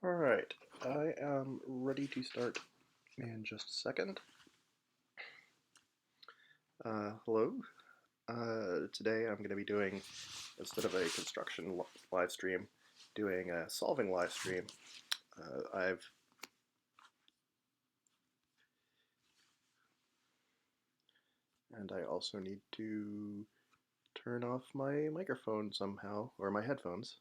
Alright, I am ready to start in just a second. Hello. Today I'm going to be doing, instead of a construction live stream, doing a solving live stream. And I also need to turn off my microphone somehow, or my headphones.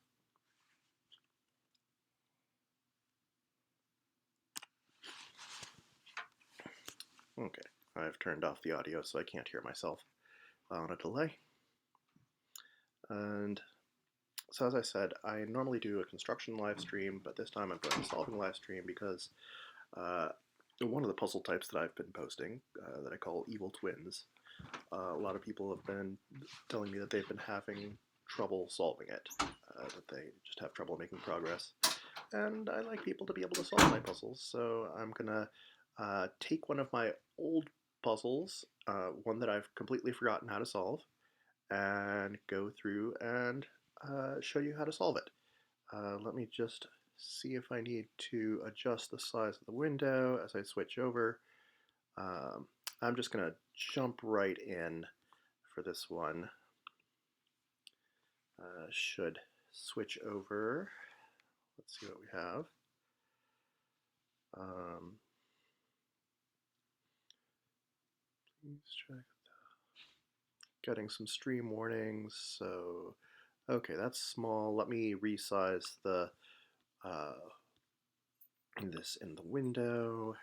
Okay, I've turned off the audio so I can't hear myself on a delay. And so as I said, I normally do a construction live stream, but this time I'm doing a solving live stream because one of the puzzle types that I've been posting, that I call Evil Twins, a lot of people have been telling me that they've been having trouble solving it, that they just have trouble making progress. And I like people to be able to solve my puzzles, so I'm gonna take one of my old puzzles, one that I've completely forgotten how to solve, and go through and show you how to solve it. Let me just see if I need to adjust the size of the window as I switch over. I'm just going to jump right in for this one. Should switch over. Let's see what we have. Please check. Getting some stream warnings. So, okay, that's small. Let me resize the this in the window.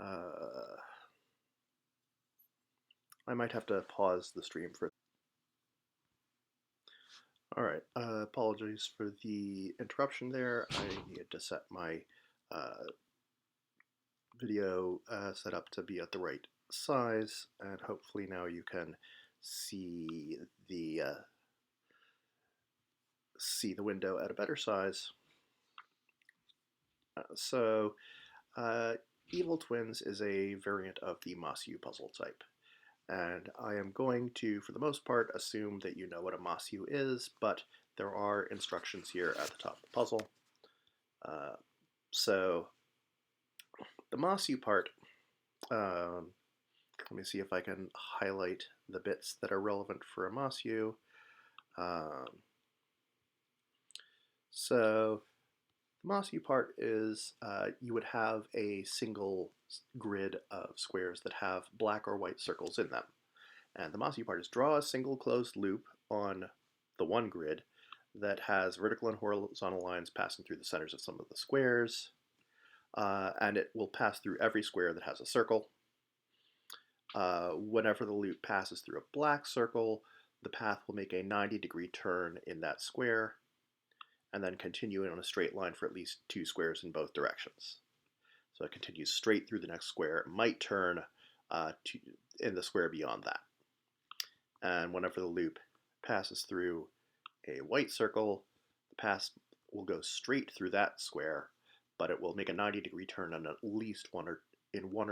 I might have to pause the stream for. Alright, apologies for the interruption there. I needed to set my video set up to be at the right size, and hopefully now you can see the window at a better size. Evil Twins is a variant of the Masyu puzzle type. And I am going to, for the most part, assume that you know what a Masyu is, but there are instructions here at the top of the puzzle. So the Masyu part, let me see if I can highlight the bits that are relevant for a Masyu. So the Masyu part is you would have a single grid of squares that have black or white circles in them. And the Masyu part is draw a single closed loop on the one grid that has vertical and horizontal lines passing through the centers of some of the squares. And it will pass through every square that has a circle. Whenever the loop passes through a black circle, the path will make a 90-degree turn in that square, and then continue on a straight line for at least 2 squares in both directions. So it continues straight through the next square. It might turn in the square beyond that. And whenever the loop passes through a white circle, the path will go straight through that square, but it will make a 90-degree turn on at least one or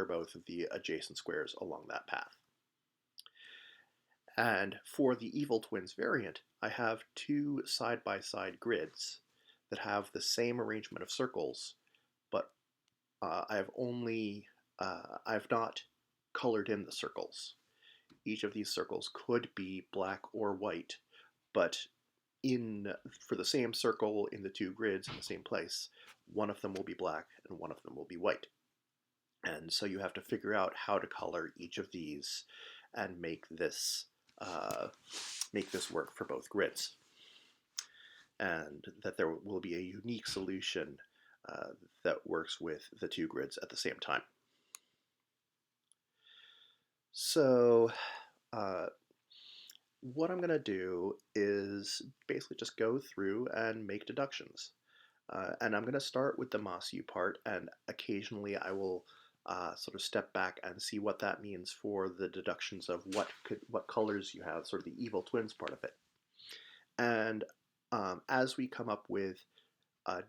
both of the adjacent squares along that path. And for the Evil Twins variant, I have 2 side-by-side grids that have the same arrangement of circles, but I've not colored in the circles. Each of these circles could be black or white, but for the same circle in the 2 grids in the same place, one of them will be black and one of them will be white. And so you have to figure out how to color each of these and make this work for both grids. And that there will be a unique solution that works with the 2 grids at the same time. So what I'm going to do is basically just go through and make deductions. And I'm going to start with the Masyu part, and occasionally I will sort of step back and see what that means for the deductions of what colors you have, sort of the Evil Twins part of it. And as we come up with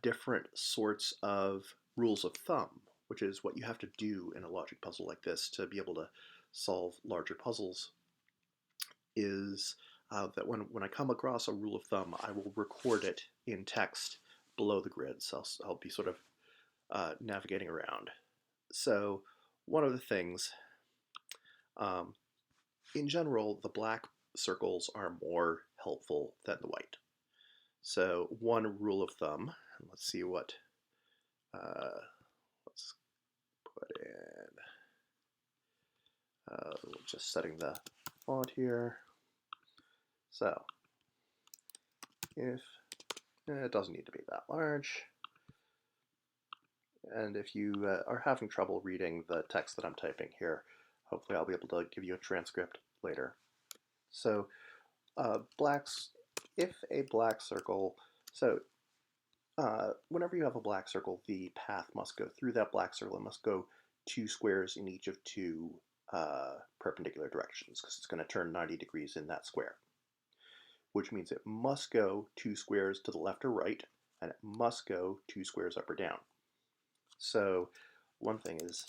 different sorts of rules of thumb, which is what you have to do in a logic puzzle like this to be able to solve larger puzzles, is that when I come across a rule of thumb, I will record it in text below the grid, so I'll be sort of navigating around. So one of the things, in general, the black circles are more helpful than the white. So one rule of thumb, and let's see what, let's put in, just setting the font here. So if, it doesn't need to be that large. And if you are having trouble reading the text that I'm typing here, hopefully I'll be able to give you a transcript later. So if a black circle, so whenever you have a black circle, the path must go through that black circle. It must go 2 squares in each of 2 perpendicular directions, because it's going to turn 90 degrees in that square, which means it must go 2 squares to the left or right, and it must go 2 squares up or down. So one thing is,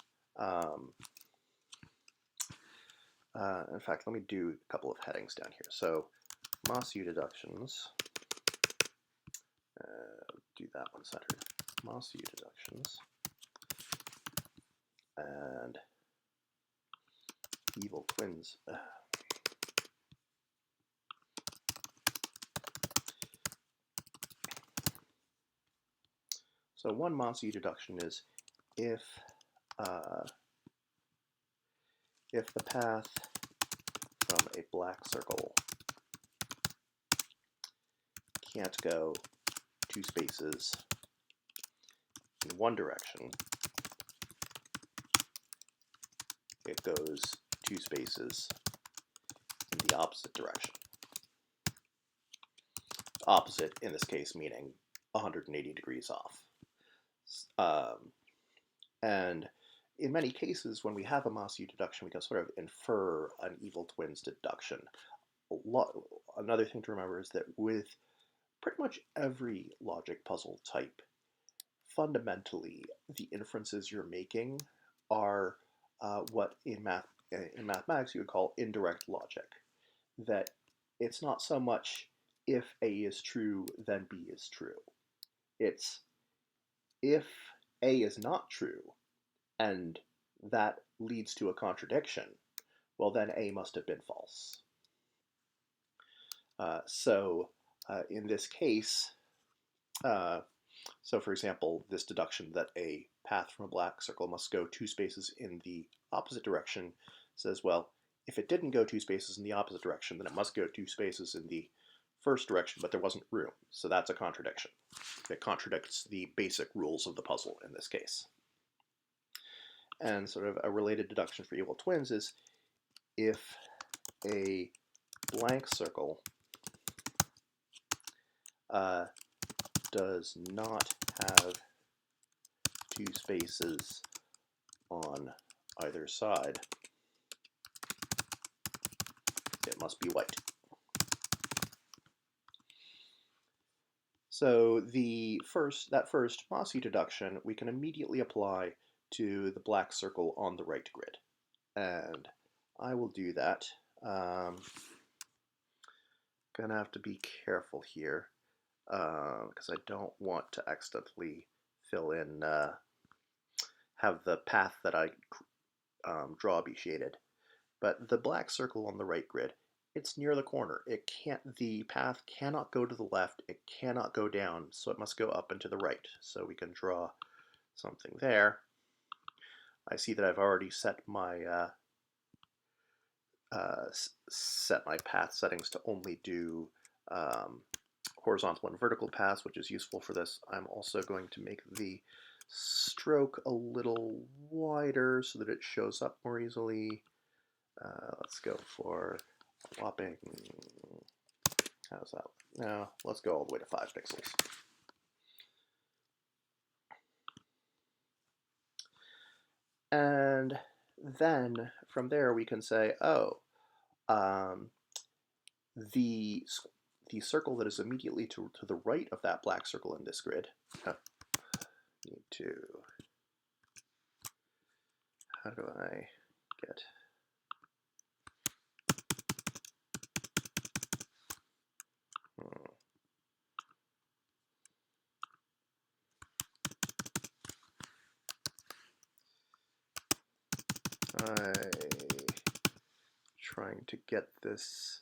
in fact, let me do a couple of headings down here. So Masyu deductions, do that one centered, Masyu deductions, and Evil Twins. So one Masyu deduction is if the path from a black circle can't go 2 spaces in one direction, it goes 2 spaces in the opposite direction. Opposite, in this case, meaning 180 degrees off. And in many cases, when we have a Masyu deduction, we can sort of infer an Evil Twins deduction. Another thing to remember is that with pretty much every logic puzzle type, fundamentally, the inferences you're making are what in mathematics you would call indirect logic. That it's not so much if A is true, then B is true. It's if A is not true, and that leads to a contradiction, well then A must have been false. In this case, so for example, this deduction that a path from a black circle must go 2 spaces in the opposite direction says, well, if it didn't go 2 spaces in the opposite direction, then it must go 2 spaces in the first direction, but there wasn't room. So that's a contradiction. It contradicts the basic rules of the puzzle in this case. And sort of a related deduction for Evil Twins is if a blank circle does not have 2 spaces on either side, it must be white. So that first Masyu deduction we can immediately apply to the black circle on the right grid. And I will do that. Gonna have to be careful here because I don't want to accidentally fill in, have the path that I draw be shaded. But the black circle on the right grid, it's near the corner. The path cannot go to the left, it cannot go down, so it must go up and to the right. So we can draw something there. I see that I've already set my path settings to only do horizontal and vertical paths, which is useful for this. I'm also going to make the stroke a little wider so that it shows up more easily. Let's go for a whopping, how's that? No, let's go all the way to 5 pixels. And then from there we can say, oh, the circle that is immediately to the right of that black circle in this grid, need to, how do I get, trying to get this.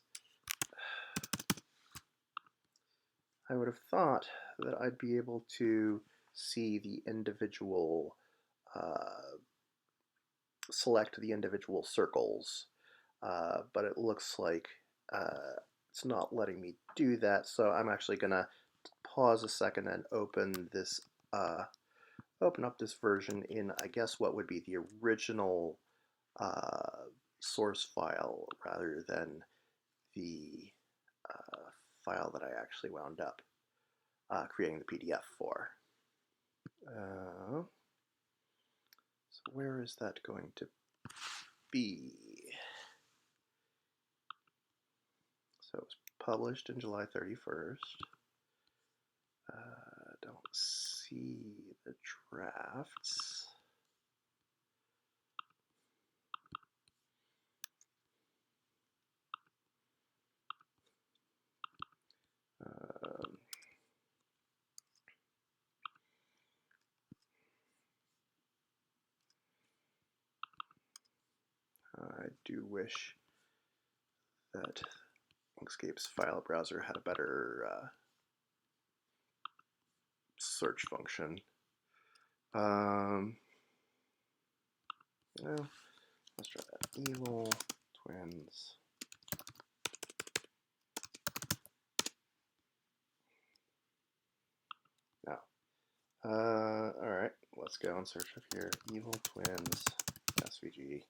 I would have thought that I'd be able to see the individual, select the individual circles, but it looks like it's not letting me do that, so I'm actually gonna pause a second and open up this version in, I guess, what would be the original source file rather than the file that I actually wound up creating the PDF for. So where is that going to be? So it was published in July 31st. Don't see the drafts. I do wish that Inkscape's file browser had a better search function. Well, let's try that. Evil Twins. No. Alright, let's go and search up here. Evil Twins SVG.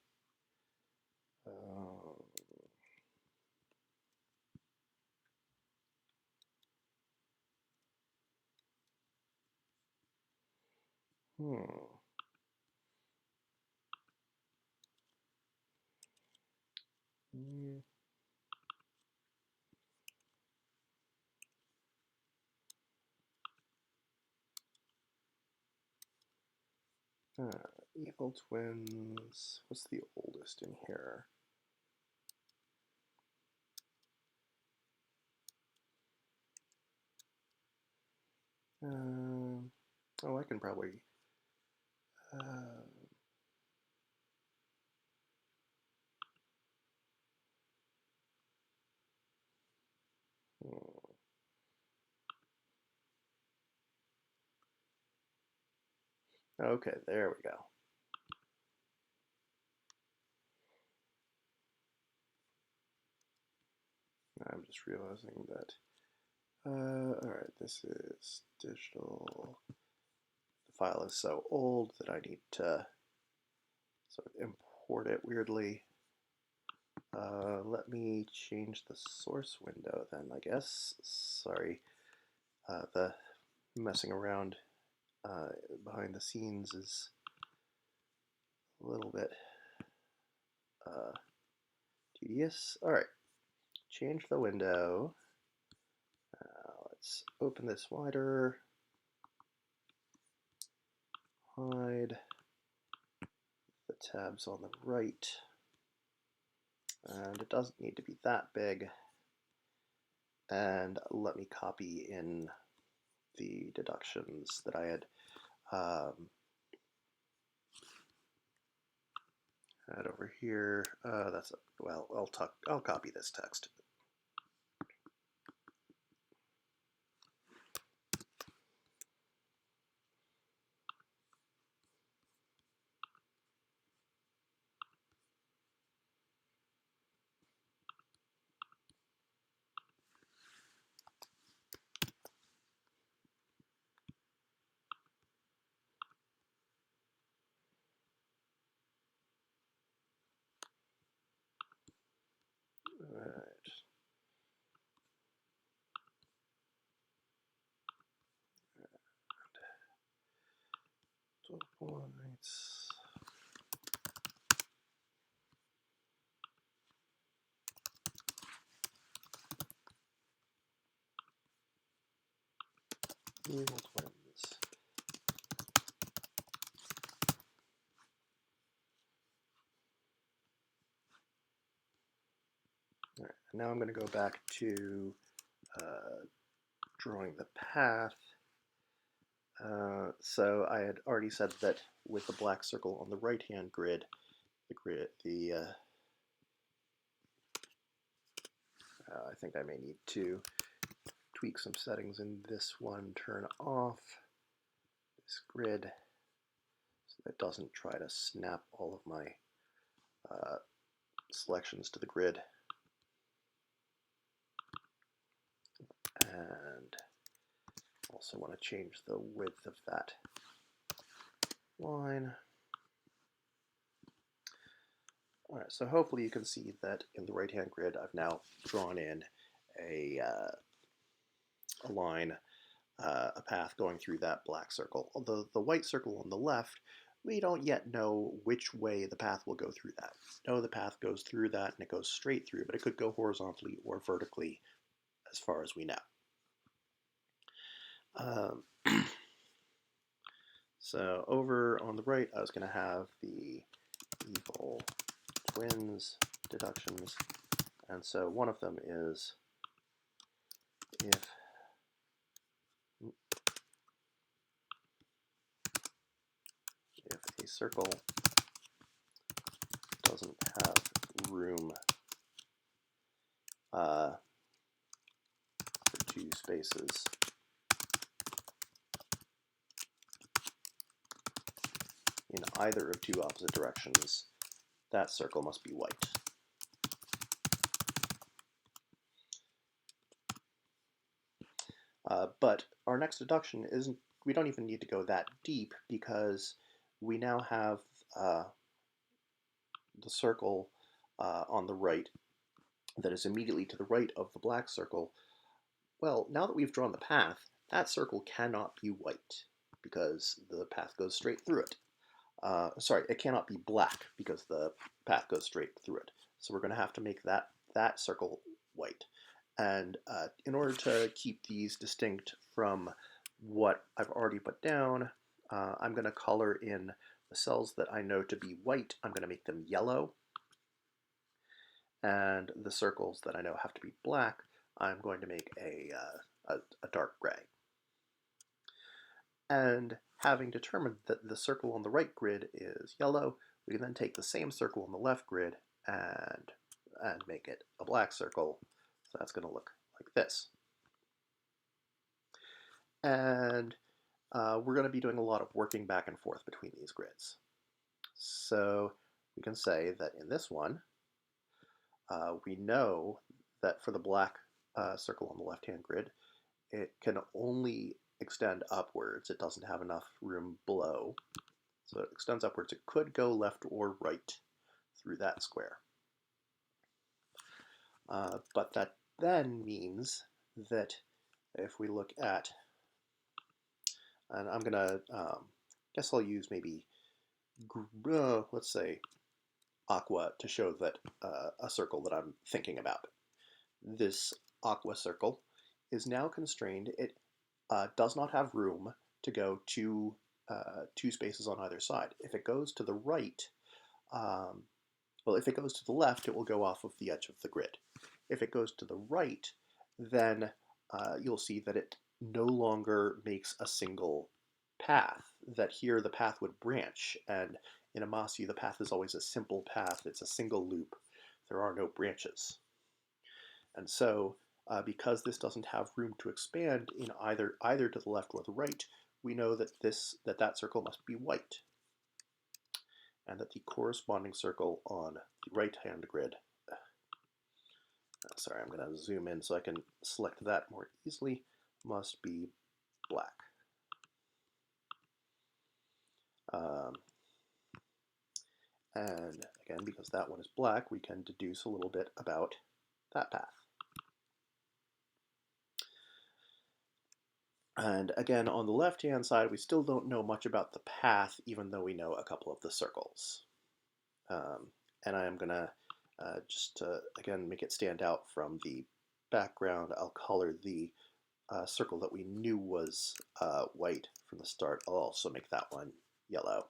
Evil Twins. What's the oldest in here? Oh, I can probably. Okay, there we go. I'm just realizing that. Alright, this is digital. The file is so old that I need to sort of import it weirdly. Let me change the source window then, I guess. Sorry, the messing around behind the scenes is a little bit tedious. Alright, change the window. Let's open this wider. Hide the tabs on the right. And it doesn't need to be that big. And let me copy in the deductions that I had had over here. Well, I'll copy this text. Alright. 12 points. Evil Twins. Alright, now I'm going to go back to drawing the path. So I had already said that with the black circle on the right-hand grid, the think I may need to tweak some settings in this one, turn off this grid so that it doesn't try to snap all of my selections to the grid. And also want to change the width of that line. All right, so hopefully you can see that in the right-hand grid, I've now drawn in a line, a path going through that black circle. Although the white circle on the left, we don't yet know which way the path will go through that. No, the path goes through that and it goes straight through, but it could go horizontally or vertically as far as we know. So over on the right, I was going to have the Evil Twins deductions, and so one of them is if a circle doesn't have room for two spaces in either of two opposite directions, that circle must be white. But our next deduction isn't, we don't even need to go that deep because we now have the circle on the right that is immediately to the right of the black circle. Well, now that we've drawn the path, that circle cannot be white because the path goes straight through it. Sorry, it cannot be black because the path goes straight through it. So we're going to have to make that circle white. And in order to keep these distinct from what I've already put down, I'm going to color in the cells that I know to be white. I'm going to make them yellow. And the circles that I know have to be black, I'm going to make a dark gray. And having determined that the circle on the right grid is yellow, we can then take the same circle on the left grid and make it a black circle. So that's going to look like this. And we're going to be doing a lot of working back and forth between these grids. So we can say that in this one, we know that for the black circle on the left-hand grid, it can only extend upwards. It doesn't have enough room below. So it extends upwards. It could go left or right through that square. But that then means that if we look at, and I'm going to, guess I'll use maybe, let's say, aqua to show that a circle that I'm thinking about. This aqua circle is now constrained. It does not have room to go two spaces on either side. If it goes to the right, well, if it goes to the left, it will go off of the edge of the grid. If it goes to the right, then you'll see that it no longer makes a single path, that here the path would branch, and in a Masyu the path is always a simple path. It's a single loop. There are no branches. And so because this doesn't have room to expand in either to the left or the right, we know that that circle must be white, and that the corresponding circle on the right-hand grid, sorry, I'm going to zoom in so I can select that more easily, must be black. And again, because that one is black, we can deduce a little bit about that path. And again, on the left-hand side, we still don't know much about the path, even though we know a couple of the circles. And I am going to, just to, again, make it stand out from the background, I'll color the circle that we knew was white from the start. I'll also make that one yellow.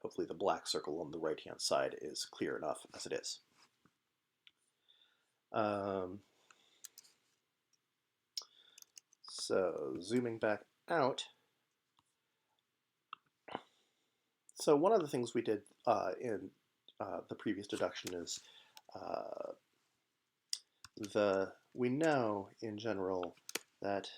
Hopefully the black circle on the right-hand side is clear enough as it is. So zooming back out, so one of the things we did in the previous deduction is we know in general that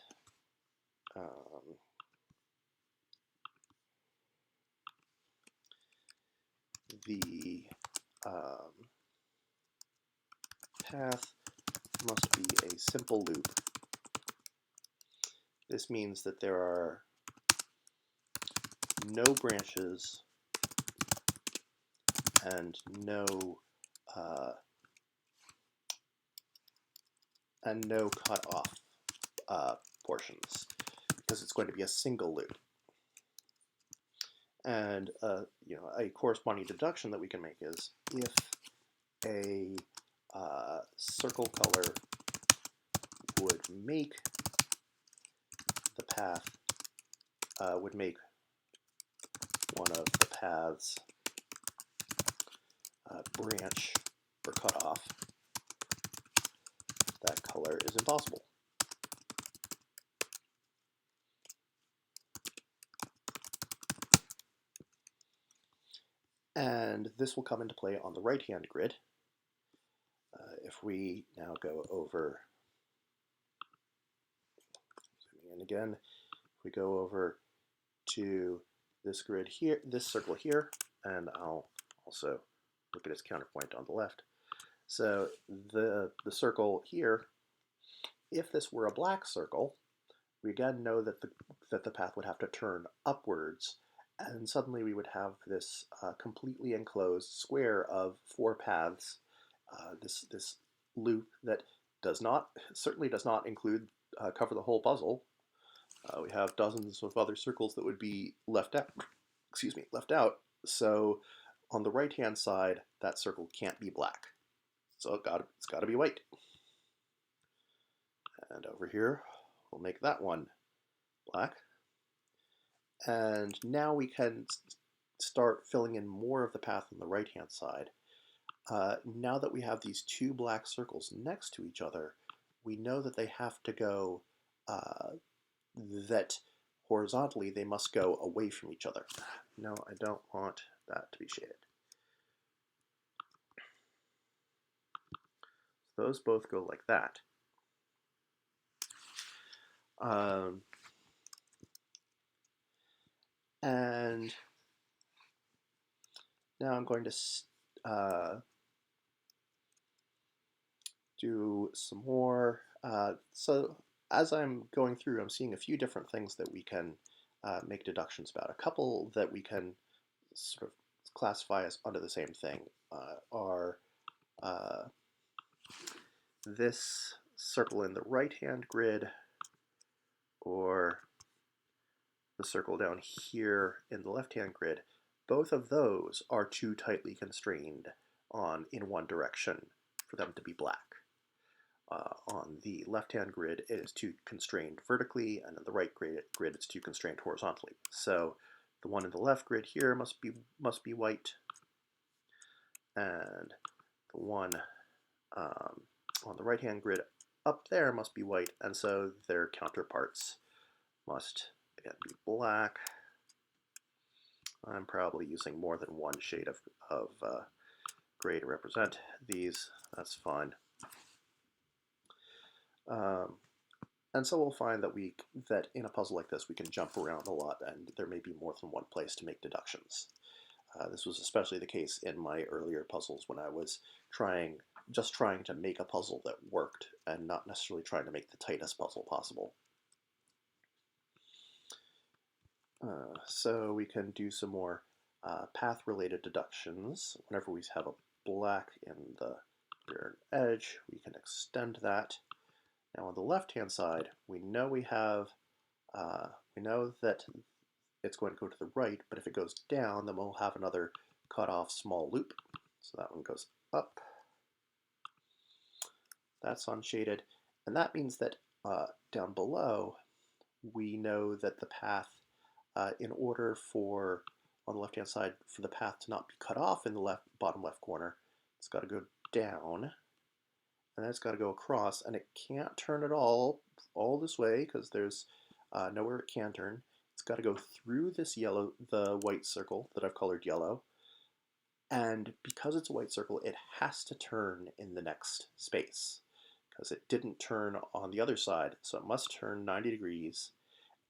the path must be a simple loop. This means that there are no branches and no cut-off portions, because it's going to be a single loop. And a corresponding deduction that we can make is if a circle color would make the path, would make one of the paths branch or cut off, that color is impossible. And this will come into play on the right-hand grid. If we now go over, zooming in again, if we go over to this grid here, this circle here, and I'll also look at its counterpoint on the left. So the circle here, if this were a black circle, we again know that the path would have to turn upwards, and suddenly we would have this completely enclosed square of 4 paths. This loop that certainly does not include cover the whole puzzle. We have dozens of other circles that would be left out. Left out. So on the right-hand side, that circle can't be black. So it's got to be white. And over here, we'll make that one black. And now we can start filling in more of the path on the right-hand side. Now that we have these 2 black circles next to each other, we know that they have to go, that horizontally they must go away from each other. No, I don't want that to be shaded. So those both go like that. And now I'm going to do some more. So as I'm going through, I'm seeing a few different things that we can make deductions about. A couple that we can sort of classify as under the same thing are this circle in the right-hand grid, or the circle down here in the left-hand grid. Both of those are too tightly constrained in one direction for them to be black. On the left-hand grid, it is too constrained vertically, and on the right grid, it's too constrained horizontally. So the one in the left grid here must be white, and the one on the right-hand grid up there must be white, and so their counterparts must again be black. I'm probably using more than one shade of gray to represent these. That's fine. And so we'll find that in a puzzle like this we can jump around a lot, and there may be more than one place to make deductions. This was especially the case in my earlier puzzles when I was just trying to make a puzzle that worked and not necessarily trying to make the tightest puzzle possible. So we can do some more path-related deductions. Whenever we have a black in the rear edge, we can extend that. Now on the left-hand side, we know that it's going to go to the right, but if it goes down, then we'll have another cut-off small loop. So that one goes up. That's unshaded, and that means that down below, we know that the path, in order for, on the left-hand side, for the path to not be cut off in the bottom left corner, it's got to go down, and then it's got to go across, and it can't turn at all this way, because there's nowhere it can turn. It's got to go through the white circle that I've colored yellow, and because it's a white circle, it has to turn in the next space, because it didn't turn on the other side, so it must turn 90 degrees,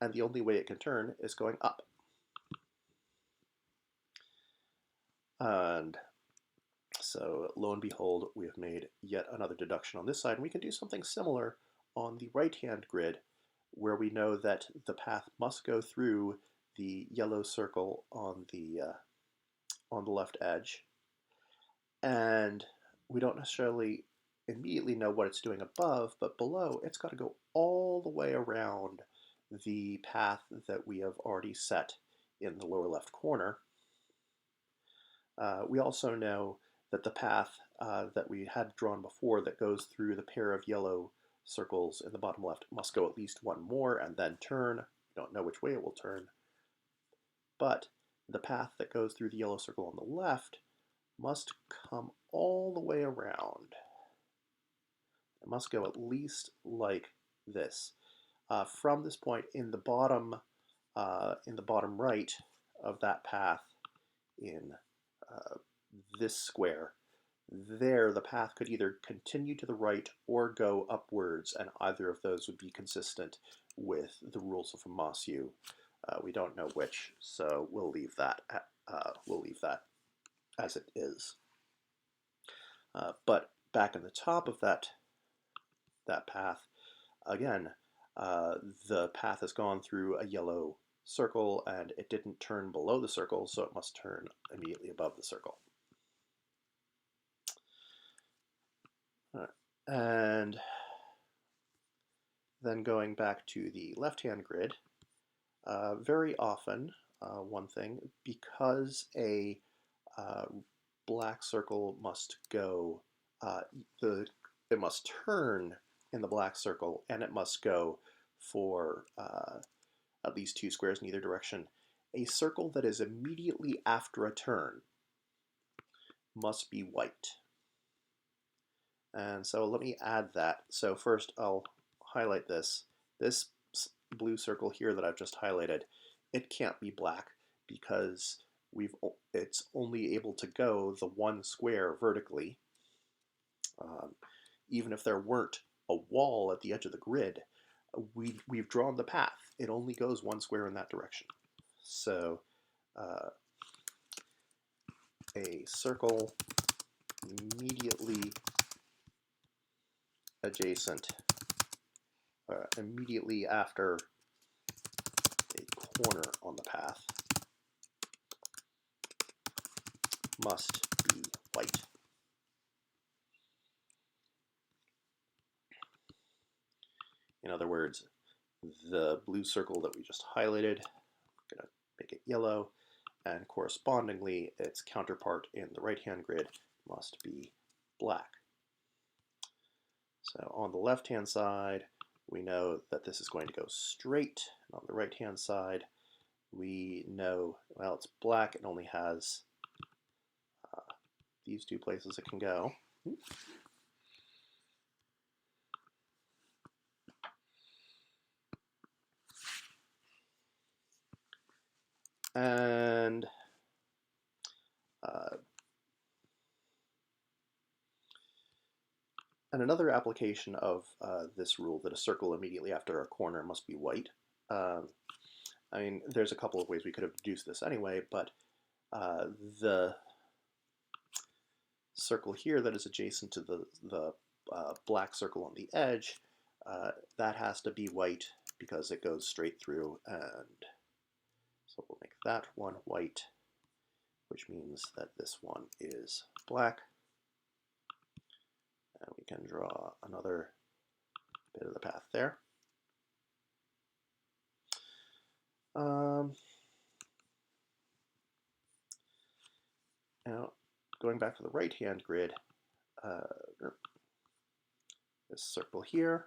and the only way it can turn is going up. And so lo and behold, we have made yet another deduction on this side, and we can do something similar on the right-hand grid, where we know that the path must go through the yellow circle on the left edge, and we don't necessarily immediately know what it's doing above, but below it's got to go all the way around the path that we have already set in the lower left corner. We also know that the path that we had drawn before that goes through the pair of yellow circles in the bottom left must go at least one more and then turn. We don't know which way it will turn, but the path that goes through the yellow circle on the left must come all the way around. It must go at least like this. From this point in the bottom right of that path in this square, there the path could either continue to the right or go upwards, and either of those would be consistent with the rules of Masyu. We don't know which, so we'll leave that as it is. But back in the top of that path, again, the path has gone through a yellow circle and it didn't turn below the circle, so it must turn immediately above the circle. And then going back to the left-hand grid, very often, one thing, because a black circle must go, it must turn in the black circle, and it must go for at least 2 squares in either direction. A circle that is immediately after a turn must be white. And so let me add that. So first I'll highlight this. This blue circle here that I've just highlighted, it can't be black because it's only able to go the 1 square vertically. Even if there weren't a wall at the edge of the grid, we've drawn the path. It only goes 1 square in that direction. So a circle immediately adjacent, immediately after a corner on the path must be white. In other words, the blue circle that we just highlighted, I'm going to make it yellow, and correspondingly its counterpart in the right-hand grid must be black. So on the left-hand side, we know that this is going to go straight, and on the right-hand side, we know, well, it's black, it only has these 2 places it can go. And another application of this rule that a circle immediately after a corner must be white. I mean, there's a couple of ways we could have deduced this anyway, but the circle here that is adjacent to the black circle on the edge, that has to be white because it goes straight through, and so we'll make that one white, which means that this one is black. And we can draw another bit of the path there. Now, going back to the right-hand grid, this circle here,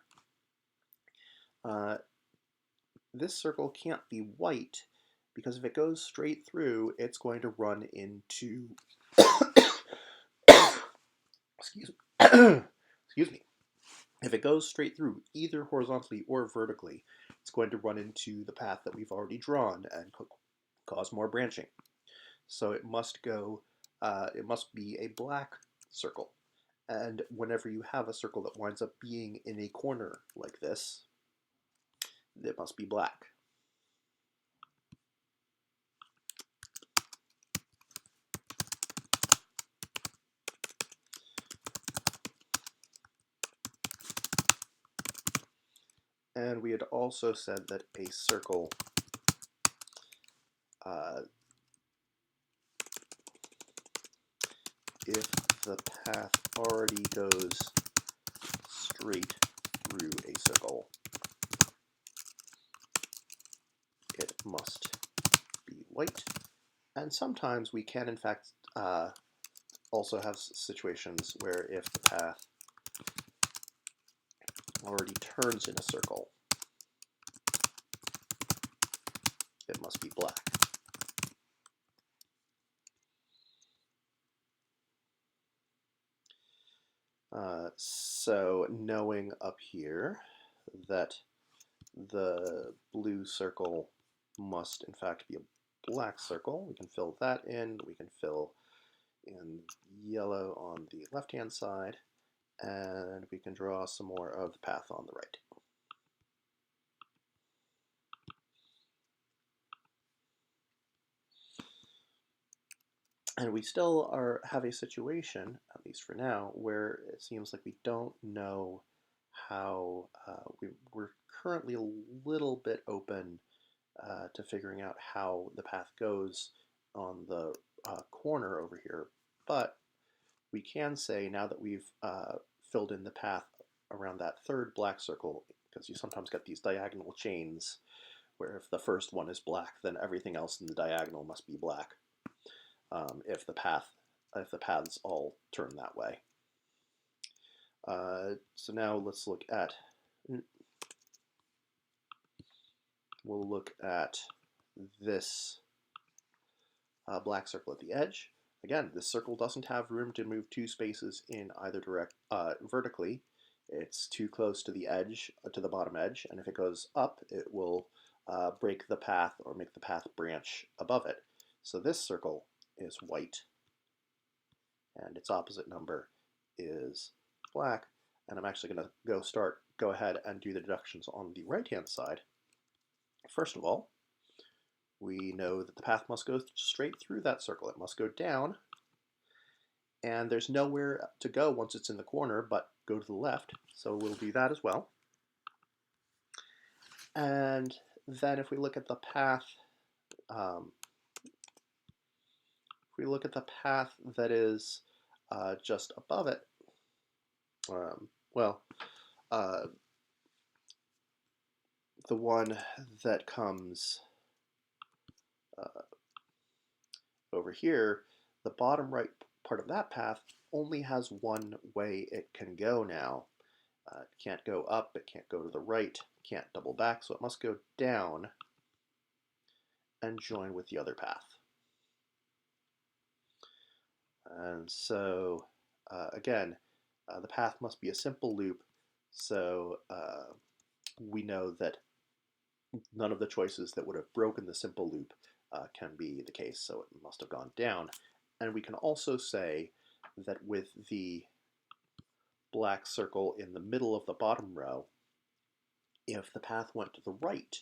this circle can't be white because if it goes straight through, it's going to run into excuse me. If it goes straight through, either horizontally or vertically, it's going to run into the path that we've already drawn and cause more branching. So it must go, it must be a black circle. And whenever you have a circle that winds up being in a corner like this, it must be black. And we had also said that a circle if the path already goes straight through a circle, it must be white. And sometimes we can, in fact, also have situations where if the path already turns in a circle, it must be black. So knowing up here that the blue circle must in fact be a black circle, we can fill that in. We can fill in yellow on the left-hand side, and we can draw some more of the path on the right. And we still have a situation, at least for now, where it seems like we don't know how, we're currently a little bit open to figuring out how the path goes on the corner over here. But we can say, now that we've filled in the path around that third black circle, because you sometimes get these diagonal chains where if the first one is black, then everything else in the diagonal must be black. If the paths all turn that way. So now let's look at, we'll look at this black circle at the edge. Again, this circle doesn't have room to move 2 spaces in either vertically. It's too close to the edge, to the bottom edge, and if it goes up, it will break the path or make the path branch above it. So this circle is white, and its opposite number is black. And I'm actually going to go ahead and do the deductions on the right-hand side. First of all, we know that the path must go straight through that circle. It must go down, and there's nowhere to go once it's in the corner but go to the left, so we'll do that as well. And then if we look at the path, that is just above it, the one that comes over here, the bottom right part of that path only has one way it can go now. It can't go up, it can't go to the right, can't double back, so it must go down and join with the other path. And so, again, the path must be a simple loop, so we know that none of the choices that would have broken the simple loop can be the case, so it must have gone down. And we can also say that with the black circle in the middle of the bottom row, if the path went to the right,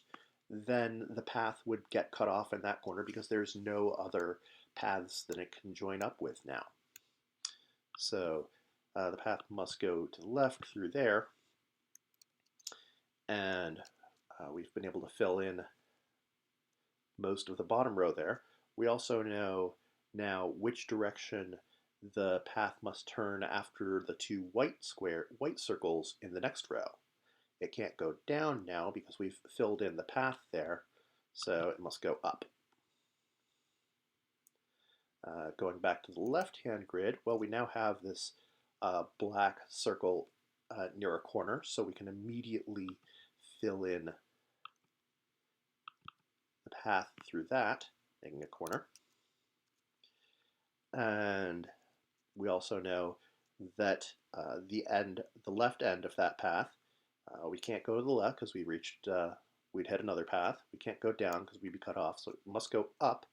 then the path would get cut off in that corner because there's no other paths that it can join up with now. So the path must go to the left through there, and we've been able to fill in most of the bottom row there. We also know now which direction the path must turn after the 2 white circles in the next row. It can't go down now because we've filled in the path there, so it must go up. Going back to the left-hand grid, well, we now have this black circle near a corner, so we can immediately fill in the path through that, making a corner. And we also know that the left end of that path, we can't go to the left because we'd hit another path. We can't go down because we'd be cut off, so it must go up.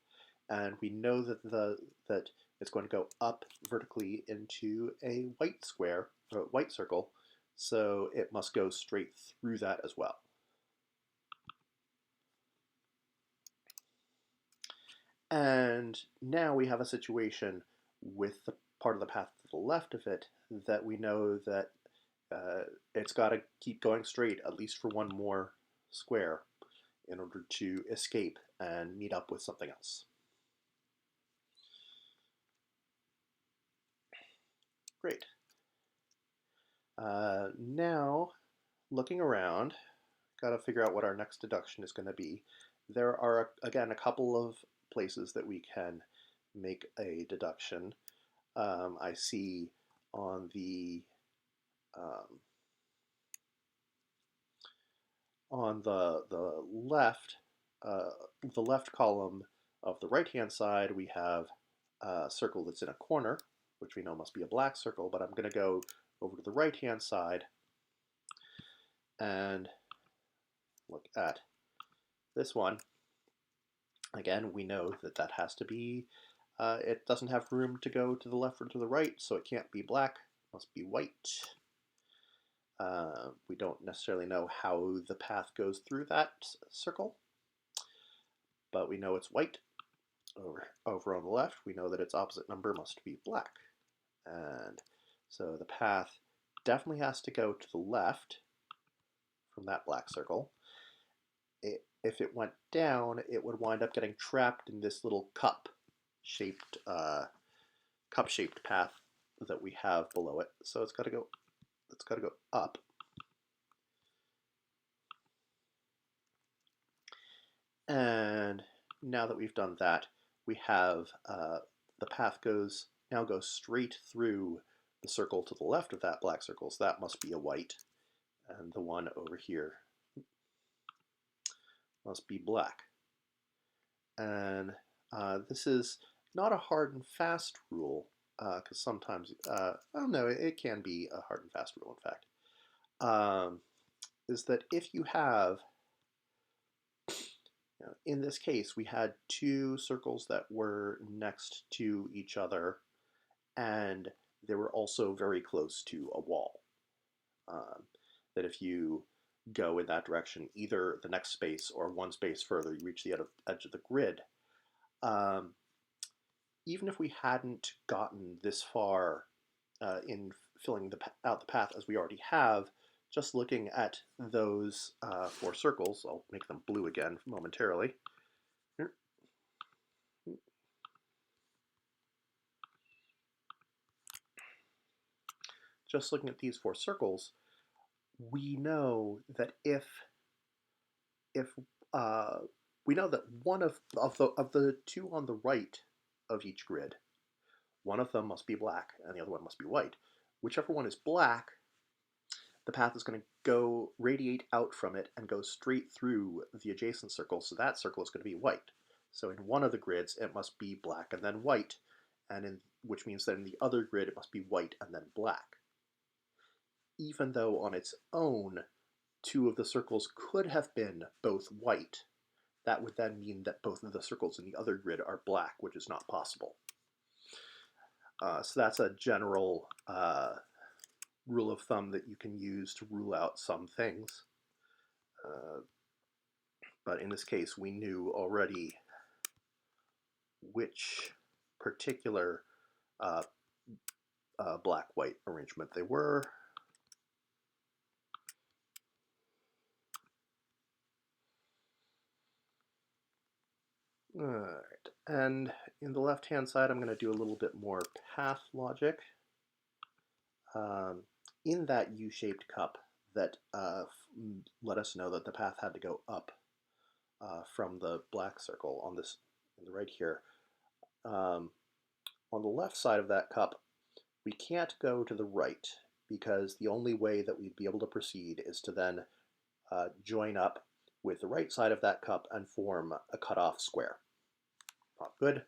And we know that it's going to go up vertically into a white square, or white circle, so it must go straight through that as well. And now we have a situation with the part of the path to the left of it that we know that it's got to keep going straight at least for one more square in order to escape and meet up with something else. Great. Now, looking around, got to figure out what our next deduction is going to be. There are, again, a couple of places that we can make a deduction. I see on the left column of the right-hand side, we have a circle that's in a corner, which we know must be a black circle, but I'm going to go over to the right-hand side and look at this one. Again, we know that that has to be, it doesn't have room to go to the left or to the right, so it can't be black, it must be white. We don't necessarily know how the path goes through that circle, but we know it's white. Over on the left, we know that its opposite number must be black. And so the path definitely has to go to the left from that black circle. If it went down, it would wind up getting trapped in this little cup-shaped path that we have below it. So it's got to go up. And now that we've done that, we have the path now goes straight through the circle to the left of that black circle, so that must be a white. And the one over here must be black. And this is not a hard and fast rule, because sometimes, I don't know, it can be a hard and fast rule, in fact, is that if you have, in this case, we had two circles that were next to each other, and they were also very close to a wall. That if you go in that direction, either the next space or one space further, you reach the edge of the grid. Even if we hadn't gotten this far in filling out the path as we already have, just looking at those four circles, I'll make them blue again momentarily. Just looking at these four circles, we know that we know that one of the two on the right of each grid, one of them must be black and the other one must be white. Whichever one is black, the path is going to go radiate out from it and go straight through the adjacent circle, so that circle is going to be white. So in one of the grids, it must be black and then white, which means that in the other grid, it must be white and then black. Even though on its own, two of the circles could have been both white, that would then mean that both of the circles in the other grid are black, which is not possible. So that's a general rule of thumb that you can use to rule out some things. But in this case, we knew already which particular black-white arrangement they were. All right, and in the left-hand side, I'm going to do a little bit more path logic. In that U-shaped cup that let us know that the path had to go up from the black circle on this, in the right here. On the left side of that cup, we can't go to the right because the only way that we'd be able to proceed is to then join up with the right side of that cup and form a cutoff square. Not good.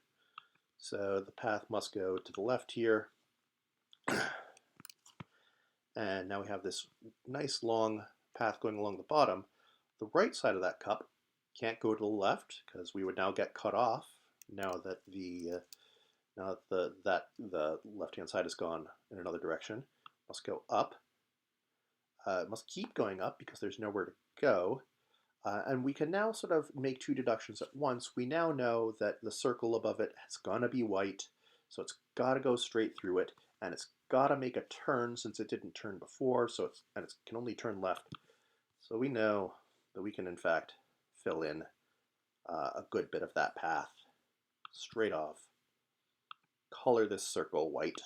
So the path must go to the left here. And now we have this nice long path going along the bottom. The right side of that cup can't go to the left because we would now get cut off now that Now that the left-hand side has gone in another direction, must go up. It must keep going up because there's nowhere to go. And we can now sort of make two deductions at once. We now know that the circle above it is going to be white, so it's got to go straight through it, and it's got to make a turn since it didn't turn before, so it can only turn left. So we know that we can, in fact, fill in a good bit of that path straight off. Color this circle white,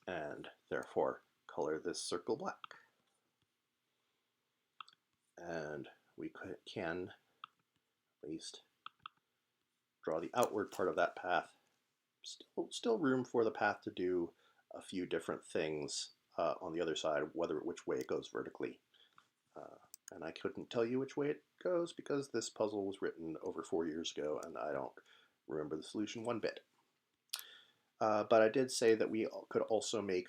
and therefore color this circle black. And we can at least draw the outward part of that path. Still room for the path to do a few different things on the other side, which way it goes vertically. And I couldn't tell you which way it goes because this puzzle was written over 4 years ago and I don't remember the solution one bit. But I did say that we could also make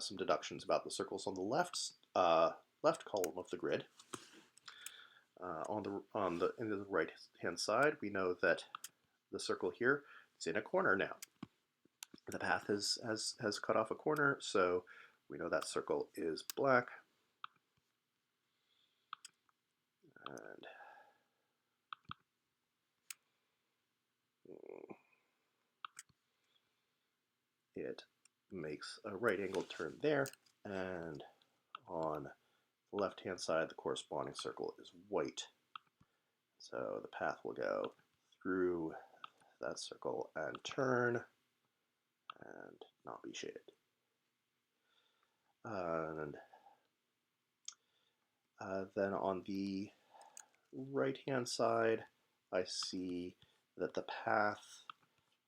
some deductions about the circles on the left column of the grid. In the right hand side, we know that the circle here is in a corner now. The path has cut off a corner, so we know that circle is black. And it makes a right angle turn there, and on the left hand side the corresponding circle is white. So the path will go through that circle and turn and not be shaded. And then on the right hand side I see that the path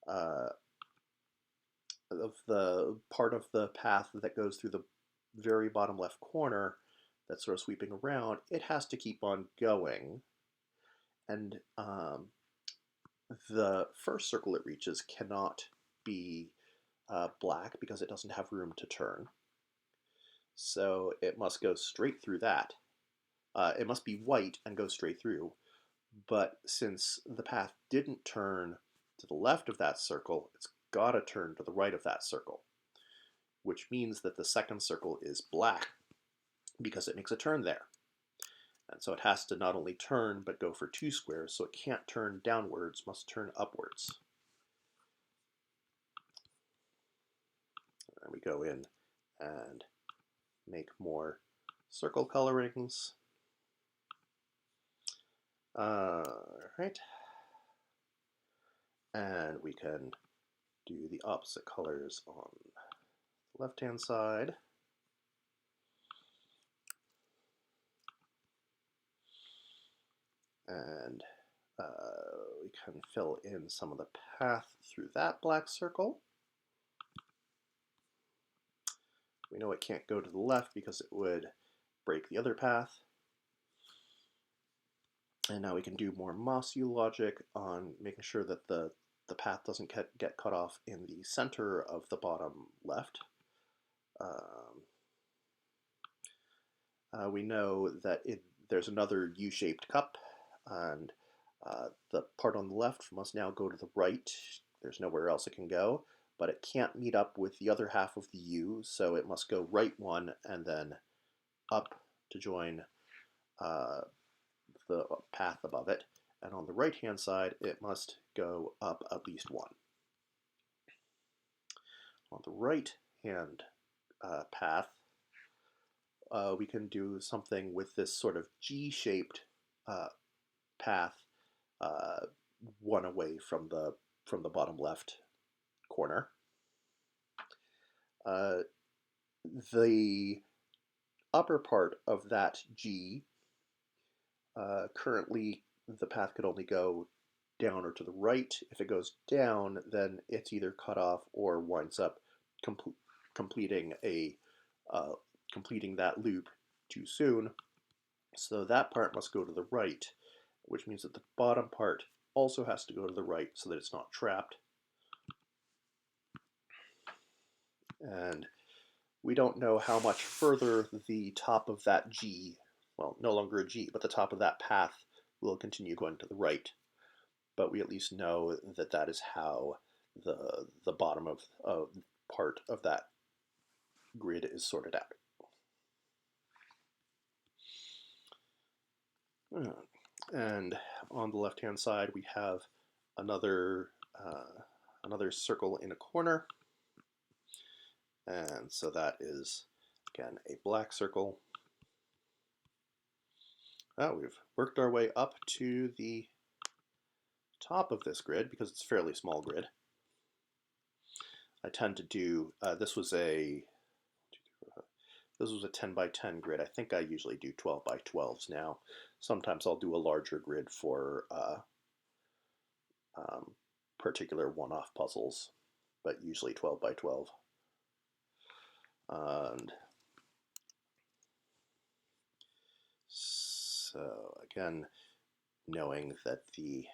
of the part of the path that goes through the very bottom left corner that's sort of sweeping around, it has to keep on going. And the first circle it reaches cannot be black because it doesn't have room to turn. So it must go straight through that. It must be white and go straight through. But since the path didn't turn to the left of that circle, it's got to turn to the right of that circle, which means that the second circle is black because it makes a turn there. And so it has to not only turn, but go for 2 squares, so it can't turn downwards, must turn upwards. And we go in and make more circle colorings. Right. And we can do the opposite colors on the left-hand side. And we can fill in some of the path through that black circle. We know it can't go to the left because it would break the other path. And now we can do more Masyu logic on making sure that the path doesn't get cut off in the center of the bottom left. We know that there's another U-shaped cup, and the part on the left must now go to the right. There's nowhere else it can go, but it can't meet up with the other half of the U, so it must go right one and then up to join the path above it. And on the right hand side it must go up at least one. On the right hand path we can do something with this sort of G-shaped path one away from the bottom left corner. The upper part of that G, currently the path could only go down or to the right. If it goes down, then it's either cut off or winds up completing that loop too soon. So that part must go to the right, which means that the bottom part also has to go to the right so that it's not trapped. And we don't know how much further the top of that G, well, no longer a G, but the top of that path will continue going to the right. but we at least know that that is how the bottom of part of that grid is sorted out. And on the left-hand side, we have another another circle in a corner, and so that is again a black circle. We've worked our way up to the top of this grid because it's a fairly small grid. I tend to do this was a 10 by 10 grid. I think I usually do 12 by 12s now. Sometimes I'll do a larger grid for particular one-off puzzles, but usually 12 by 12. And so again, knowing that the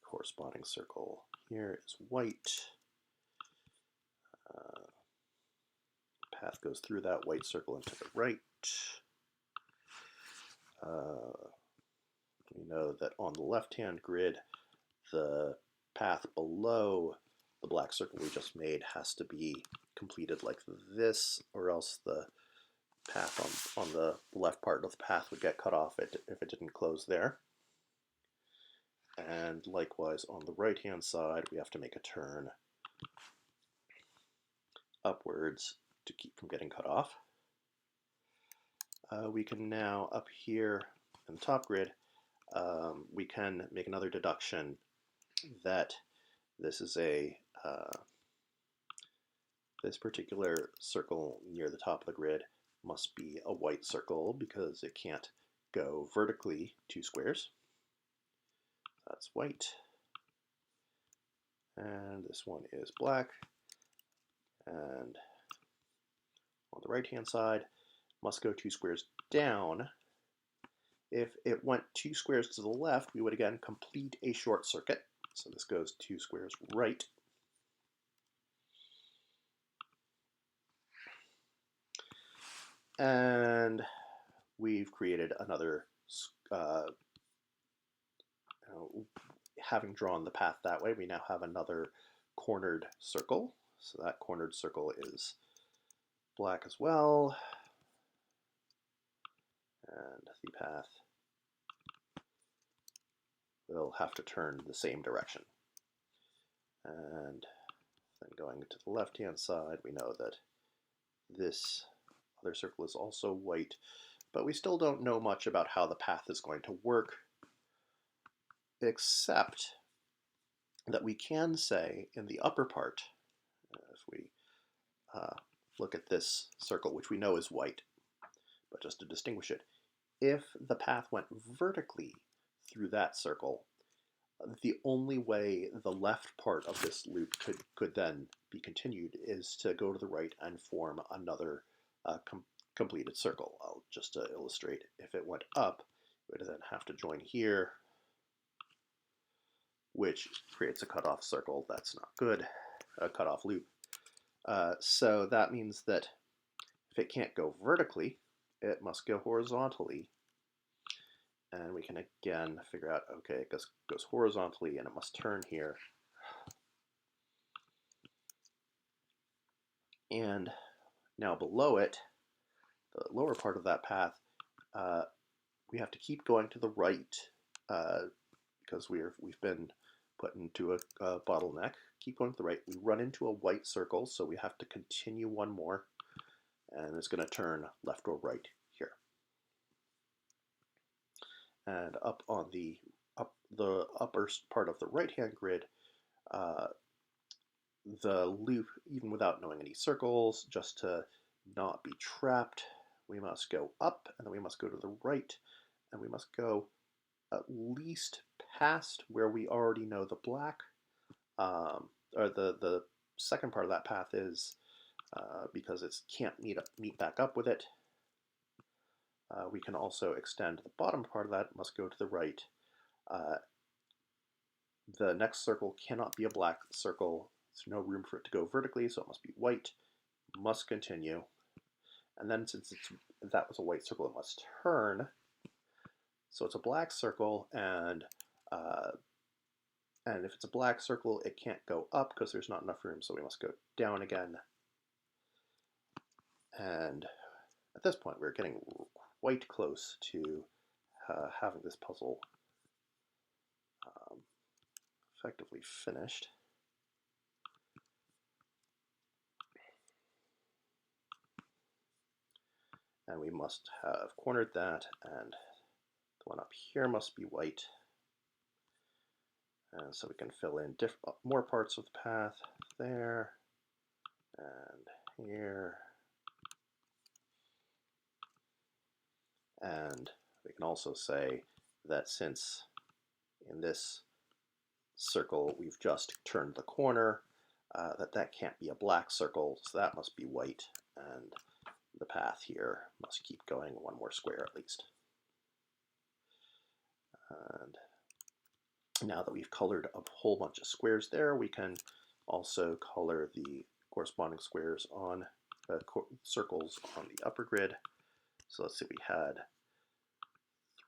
corresponding circle here is white, path goes through that white circle and to the right. We know that on the left-hand grid, the path below the black circle we just made has to be completed like this, or else the path on the left part of the path would get cut off if it didn't close there. And likewise on the right-hand side, we have to make a turn upwards to keep from getting cut off. We can now, up here in the top grid, we can make another deduction that this is this particular circle near the top of the grid must be a white circle because it can't go vertically 2 squares. That's white. And this one is black. And on the right-hand side, must go 2 squares down. If it went 2 squares to the left, we would again complete a short circuit. So this goes 2 squares right. And we've created another, having drawn the path that way, we now have another cornered circle. So that cornered circle is black as well. And the path will have to turn the same direction. And then going to the left-hand side, we know that this other circle is also white, but we still don't know much about how the path is going to work, except that we can say in the upper part, if we look at this circle, which we know is white, but just to distinguish it, if the path went vertically through that circle, the only way the left part of this loop could then be continued is to go to the right and form another completed circle. Just to illustrate, if it went up, it would then have to join here, which creates a cutoff circle. That's not good, a cutoff loop. So that means that if it can't go vertically, it must go horizontally. And we can again figure out, okay, it goes horizontally and it must turn here. And now below it, the lower part of that path, we have to keep going to the right because we've been put into a bottleneck. Keep going to the right. We run into a white circle, so we have to continue one more, and it's going to turn left or right here. And up on the upper part of the right-hand grid, the loop, even without knowing any circles, just to not be trapped, we must go up, and then we must go to the right, and we must go at least past where we already know the black, or the second part of that path is, because it can't meet back up with it. We can also extend the bottom part of that, must go to the right. The next circle cannot be a black circle. There's no room for it to go vertically, so it must be white, must continue. And then since that was a white circle, it must turn. So it's a black circle, and And if it's a black circle, it can't go up because there's not enough room, so we must go down again. And at this point, we're getting quite close to having this puzzle effectively finished. And we must have cornered that, and the one up here must be white. And so we can fill in more parts of the path there, and here. And we can also say that since in this circle we've just turned the corner, that can't be a black circle, so that must be white, and the path here must keep going one more square at least. And now that we've colored a whole bunch of squares there, we can also color the corresponding squares on circles on the upper grid. So let's say we had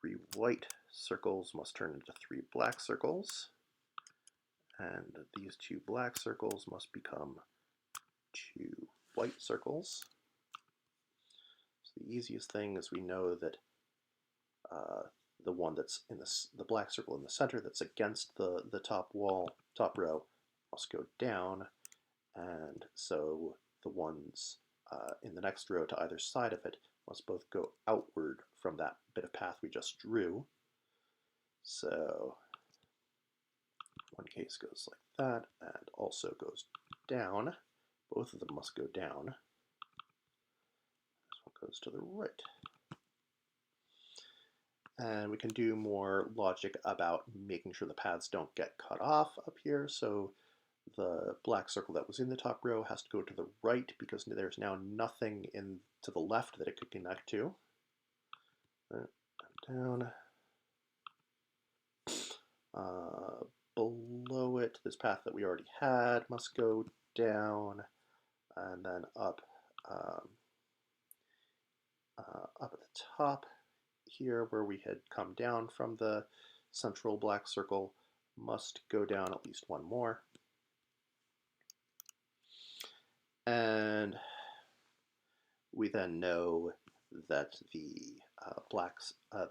3 white circles must turn into 3 black circles, and these 2 black circles must become 2 white circles. So the easiest thing is we know that the one that's in the black circle in the center that's against the top row must go down, and so the ones in the next row to either side of it must both go outward from that bit of path we just drew. So one case goes like that and also goes down. Both of them must go down. This one goes to the right. And we can do more logic about making sure the paths don't get cut off up here. So the black circle that was in the top row has to go to the right because there's now nothing to the left that it could connect to. Down. Below it, this path that we already had must go down, and then up at the top here where we had come down from the central black circle must go down at least one more. And we then know that the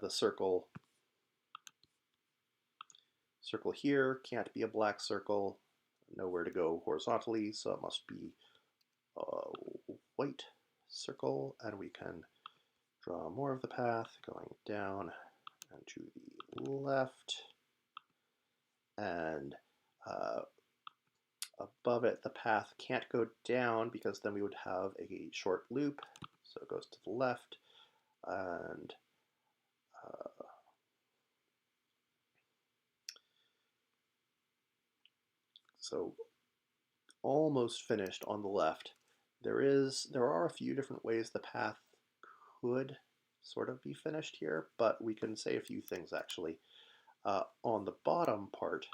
circle here can't be a black circle, nowhere to go horizontally, so it must be a white circle, and we can draw more of the path going down and to the left, and above it the path can't go down because then we would have a short loop, so it goes to the left, and so almost finished on the left. There are a few different ways the path could sort of be finished here, but we can say a few things actually. On the bottom part,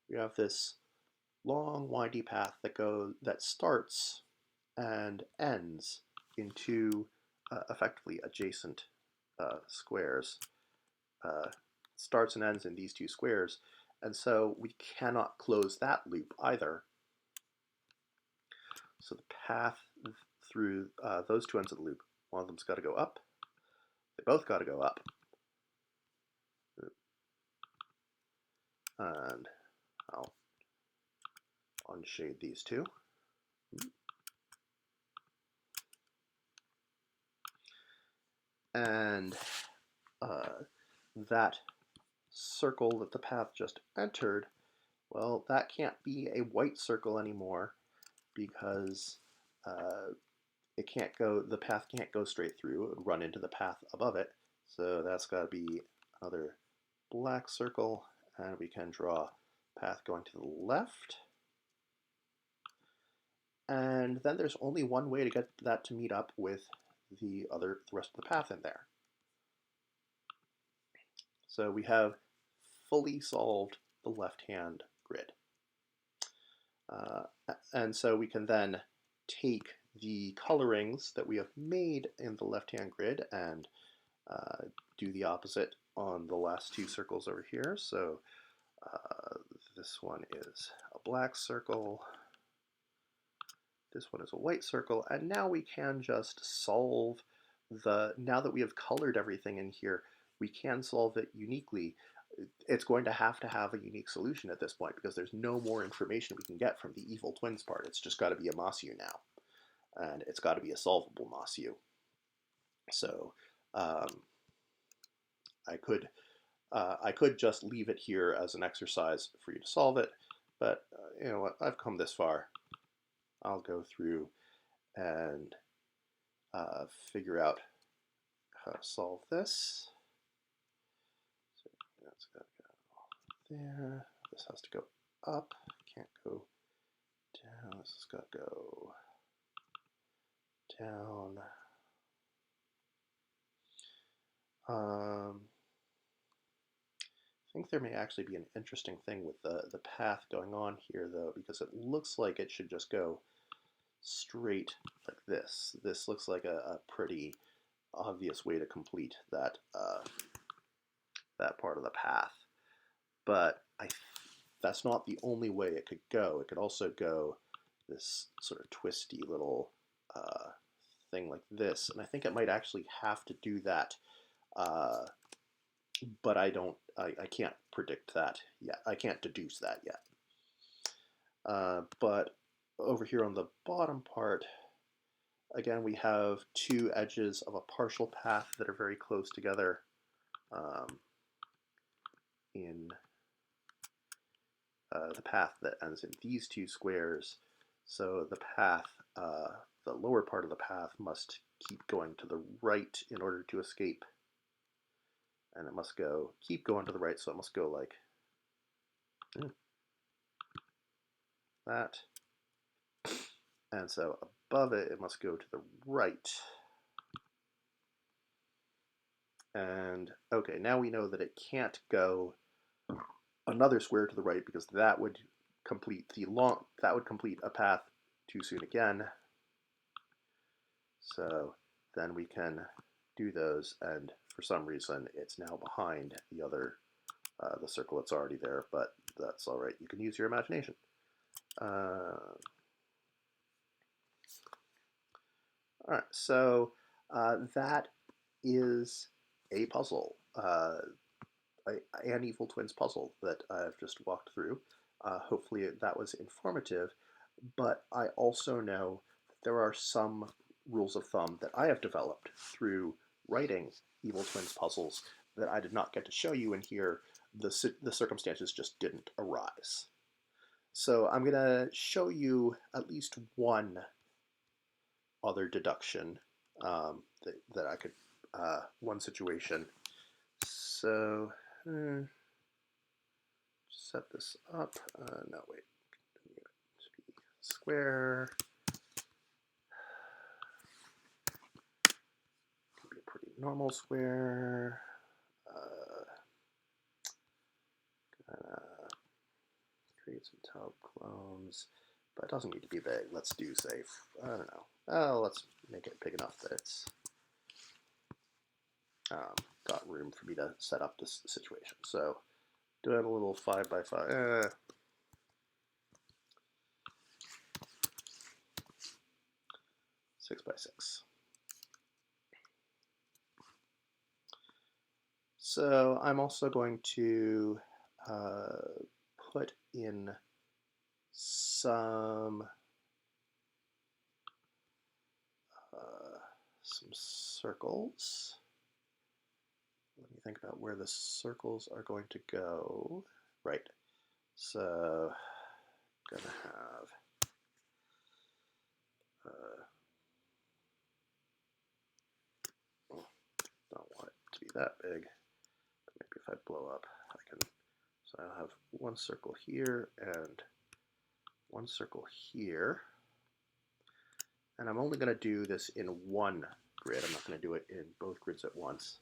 we have this long windy path that starts and ends in 2 effectively adjacent squares. Starts and ends in these 2 squares, and so we cannot close that loop either. So the path through those 2 ends of the loop, one of them's got to go up. They both got to go up. And I'll unshade these 2. And that circle that the path just entered, well, that can't be a white circle anymore because the path can't go straight through. It would run into the path above it. So that's got to be another black circle, and we can draw path going to the left. And then there's only one way to get that to meet up with the rest of the path in there. So we have fully solved the left-hand grid. And so we can then take the colorings that we have made in the left-hand grid and do the opposite on the last 2 circles over here. So This one is a black circle. This one is a white circle. And now we can just solve now that we have colored everything in here, we can solve it uniquely. It's going to have a unique solution at this point because there's no more information we can get from the Evil Twins part. It's just got to be a Masyu now. And it's got to be a solvable Masyu. So I could just leave it here as an exercise for you to solve it, but you know what? I've come this far. I'll go through and figure out how to solve this. So that's got to go there. This has to go up. Can't go down. This has got to go down. I think there may actually be an interesting thing with the path going on here, though, because it looks like it should just go straight like this. This looks like a pretty obvious way to complete that that part of the path. But that's not the only way it could go. It could also go this sort of twisty little thing like this, and I think it might actually have to do that. But I can't predict that yet. I can't deduce that yet. But over here on the bottom part, again, we have two edges of a partial path that are very close together in the path that ends in these two squares. So the path, the lower part of the path must keep going to the right in order to escape. And it must keep going to the right, so it must go like that. And so above it, it must go to the right. And okay, now we know that it can't go another square to the right because that would complete a path too soon again. So then we can do those, and for some reason it's now behind the other the circle that's already there, but that's all right. You can use your imagination. All right, so that is a puzzle, an Evil Twins puzzle that I've just walked through. Hopefully that was informative, but I also know that there are some rules of thumb that I have developed through writing Evil Twins puzzles that I did not get to show you in here. The circumstances just didn't arise. So I'm going to show you at least one other deduction that I could, one situation. So set this up. No, wait. Square. Could be a pretty normal square. Create some tile clones, but it doesn't need to be big. Let's do, say, I don't know. Oh, let's make it big enough that it's got room for me to set up this situation. So doing a little 5x5. 6x6. So I'm also going to put in some circles. Let me think about where the circles are going to go. Right. So gonna have don't want it to be that big. But maybe if I blow up, I can. So I'll have one circle here and one circle here. And I'm only going to do this in one grid. I'm not going to do it in both grids at once.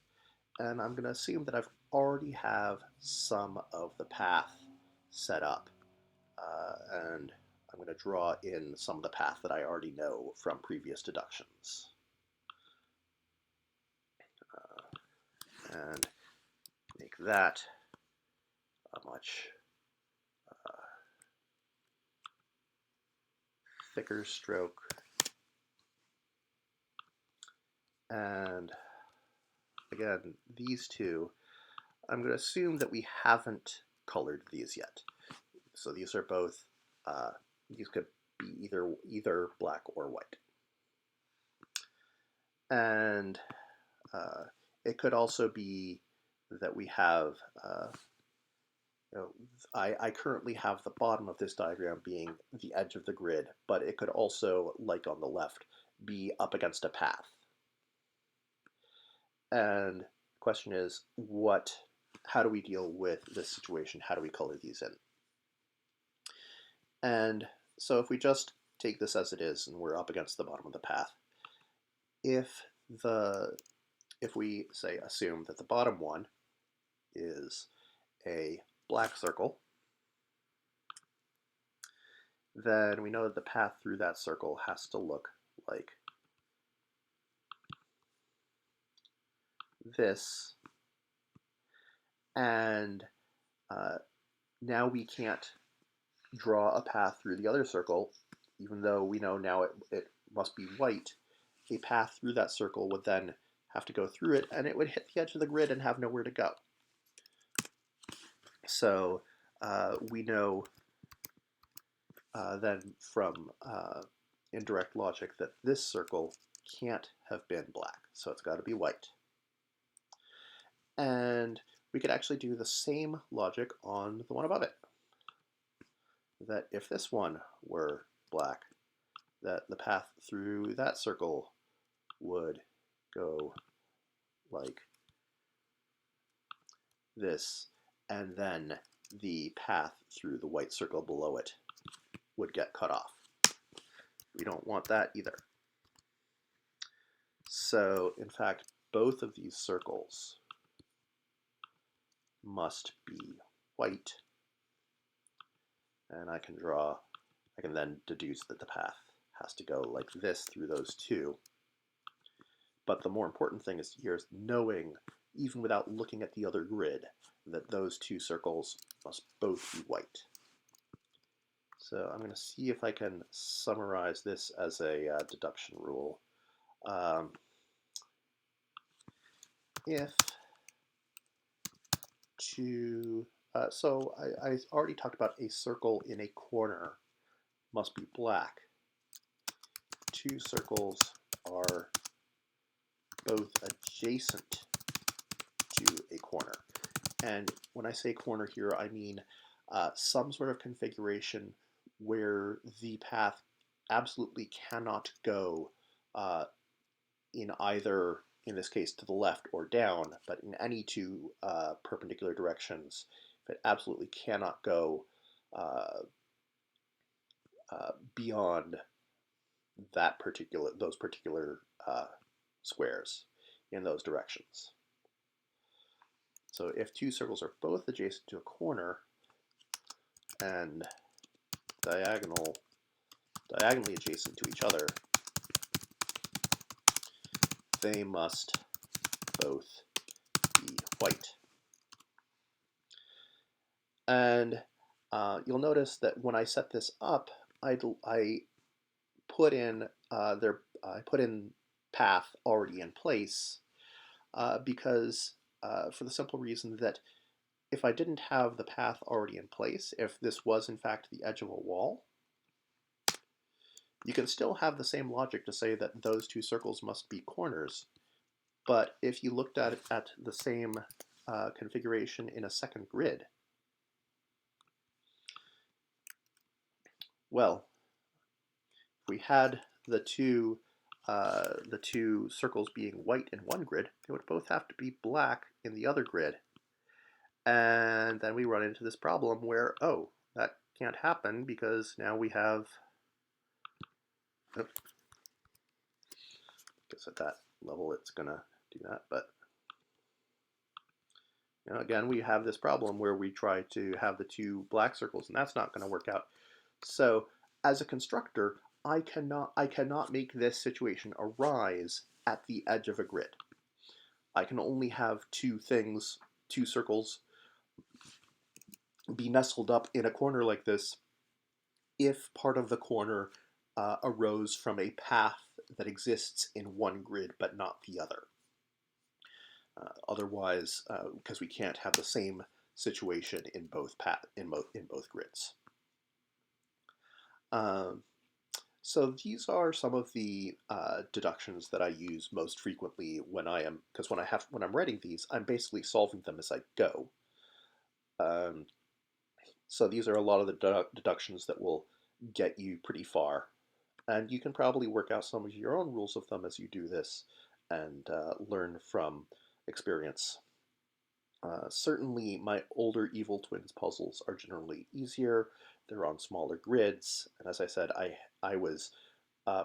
And I'm going to assume that I've already have some of the path set up. And I'm going to draw in some of the path that I already know from previous deductions. And make that a much thicker stroke. And again, these two, I'm going to assume that we haven't colored these yet. So these are both, these could be either black or white. And it could also be that we have, I currently have the bottom of this diagram being the edge of the grid, but it could also, like on the left, be up against a path. And the question is, how do we deal with this situation? How do we color these in? And so if we just take this as it is and we're up against the bottom of the path, if we say assume that the bottom one is a black circle, then we know that the path through that circle has to look like this. And now we can't draw a path through the other circle, even though we know now it must be white. A path through that circle would then have to go through it, and it would hit the edge of the grid and have nowhere to go. So we know then from indirect logic that this circle can't have been black, so it's got to be white. And we could actually do the same logic on the one above it. That if this one were black, that the path through that circle would go like this, and then the path through the white circle below it would get cut off. We don't want that either. So, in fact, both of these circles must be white. And I can then deduce that the path has to go like this through those two. But the more important thing is here is knowing, even without looking at the other grid, that those two circles must both be white. So I'm going to see if I can summarize this as a deduction rule. If two, so I already talked about a circle in a corner must be black. Two circles are both adjacent to a corner. And when I say corner here, I mean some sort of configuration where the path absolutely cannot go in either, in this case, to the left or down, but in any two perpendicular directions. If it absolutely cannot go beyond those particular squares in those directions. So if two circles are both adjacent to a corner and diagonally adjacent to each other, they must both be white. And you'll notice that when I set this up, I put in path already in place because for the simple reason that if I didn't have the path already in place, if this was in fact the edge of a wall, you can still have the same logic to say that those two circles must be corners. But if you looked at the same configuration in a second grid, well, if we had the two circles being white in one grid, they would both have to be black in the other grid. And then we run into this problem where, oh, that can't happen because now we have, I guess at that level it's gonna do that, but again, we have this problem where we try to have the two black circles, and that's not going to work out. So as a constructor, I cannot make this situation arise at the edge of a grid. I can only have two circles be nestled up in a corner like this if part of the corner arose from a path that exists in one grid but not the other. Otherwise, because we can't have the same situation in both grids. So these are some of the deductions that I use most frequently when when I'm writing these, I'm basically solving them as I go. So these are a lot of the deductions that will get you pretty far, and you can probably work out some of your own rules of thumb as you do this and learn from experience. Certainly my older Evil Twins puzzles are generally easier. They're on smaller grids, and as I said, I was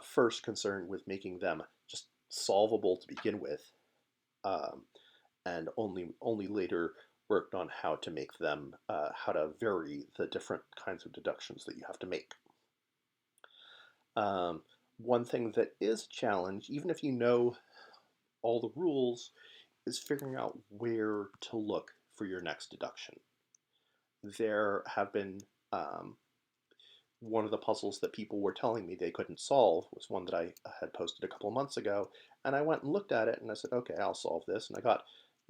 first concerned with making them just solvable to begin with, and only later worked on how to make them, how to vary the different kinds of deductions that you have to make. One thing that is a challenge, even if you know all the rules, is figuring out where to look for your next deduction. There have been one of the puzzles that people were telling me they couldn't solve was one that I had posted a couple of months ago, and I went and looked at it and I said, okay, I'll solve this, and I got,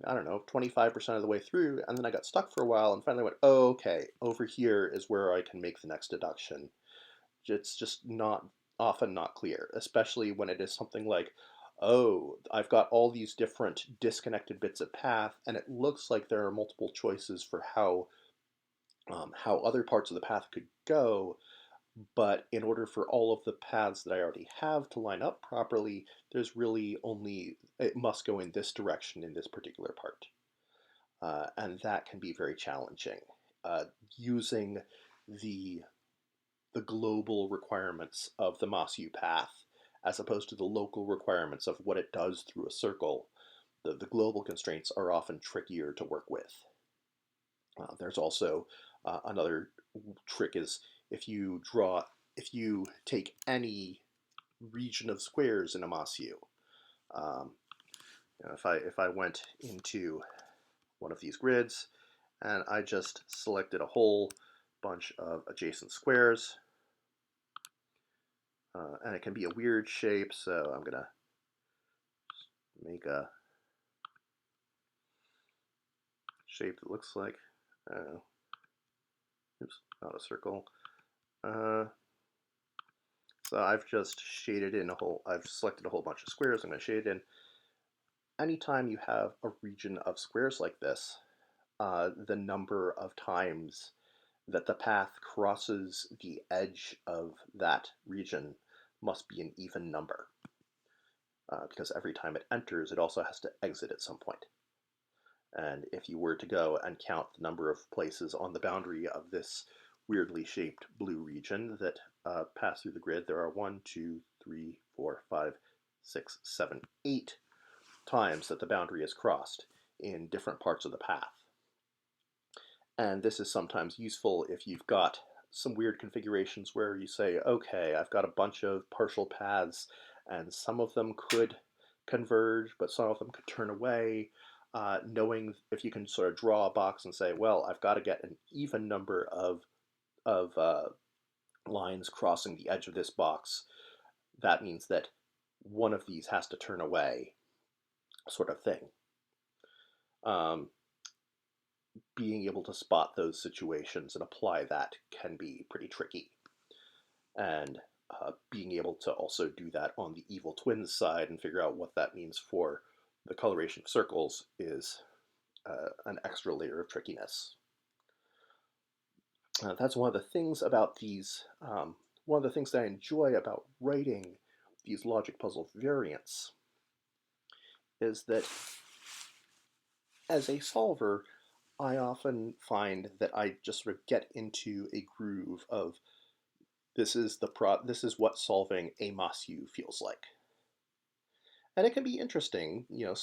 I don't know, 25% of the way through, and then I got stuck for a while and finally went, oh, okay, over here is where I can make the next deduction. It's just often not clear, especially when it is something like, oh, I've got all these different disconnected bits of path, and it looks like there are multiple choices for how other parts of the path could go, but in order for all of the paths that I already have to line up properly, there's really only, it must go in this direction in this particular part. And that can be very challenging. Using the global requirements of the Masyu path as opposed to the local requirements of what it does through a circle, the global constraints are often trickier to work with. There's also another trick is if you take any region of squares in a Masyu, if I went into one of these grids and I just selected a whole bunch of adjacent squares, and it can be a weird shape, so I'm gonna make a shape that looks like, oops, not a circle. So I've just shaded in I've selected a whole bunch of squares. I'm going to shade it in. Anytime you have a region of squares like this, the number of times that the path crosses the edge of that region must be an even number. Because every time it enters, it also has to exit at some point. And if you were to go and count the number of places on the boundary of this weirdly shaped blue region that pass through the grid, there are 1, 2, 3, 4, 5, 6, 7, 8 times that the boundary is crossed in different parts of the path. And this is sometimes useful if you've got some weird configurations where you say, okay, I've got a bunch of partial paths and some of them could converge, but some of them could turn away. Knowing if you can sort of draw a box and say, well, I've got to get an even number of lines crossing the edge of this box, that means that one of these has to turn away, sort of thing. Being able to spot those situations and apply that can be pretty tricky. And being able to also do that on the Evil Twins side and figure out what that means for the coloration of circles is an extra layer of trickiness. That's one of the things about these, one of the things that I enjoy about writing these logic puzzle variants is that as a solver, I often find that I just sort of get into a groove of this is what solving a Masyu feels like. And it can be interesting, you know,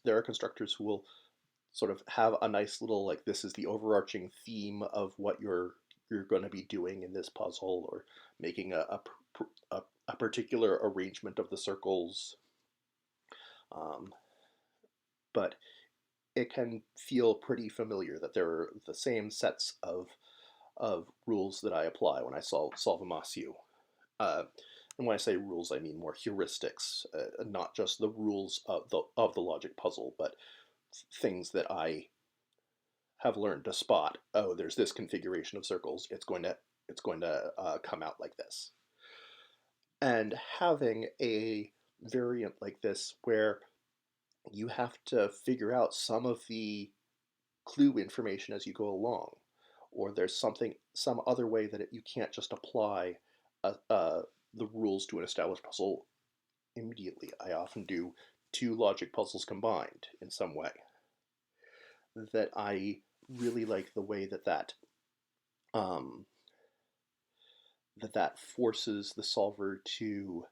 there are constructors who will sort of have a nice little, like, this is the overarching theme of what you're going to be doing in this puzzle, or making a particular arrangement of the circles. But it can feel pretty familiar that there are the same sets of rules that I apply when I solve a Masyu. And when I say rules, I mean more heuristics, not just the rules of the logic puzzle, but things that I have learned to spot. Oh, there's this configuration of circles. It's going to come out like this. And having a variant like this where you have to figure out some of the clue information as you go along, or there's some other way that you can't just apply the rules to an established puzzle immediately. I often do two logic puzzles combined in some way. That I really like the way um, that forces the solver to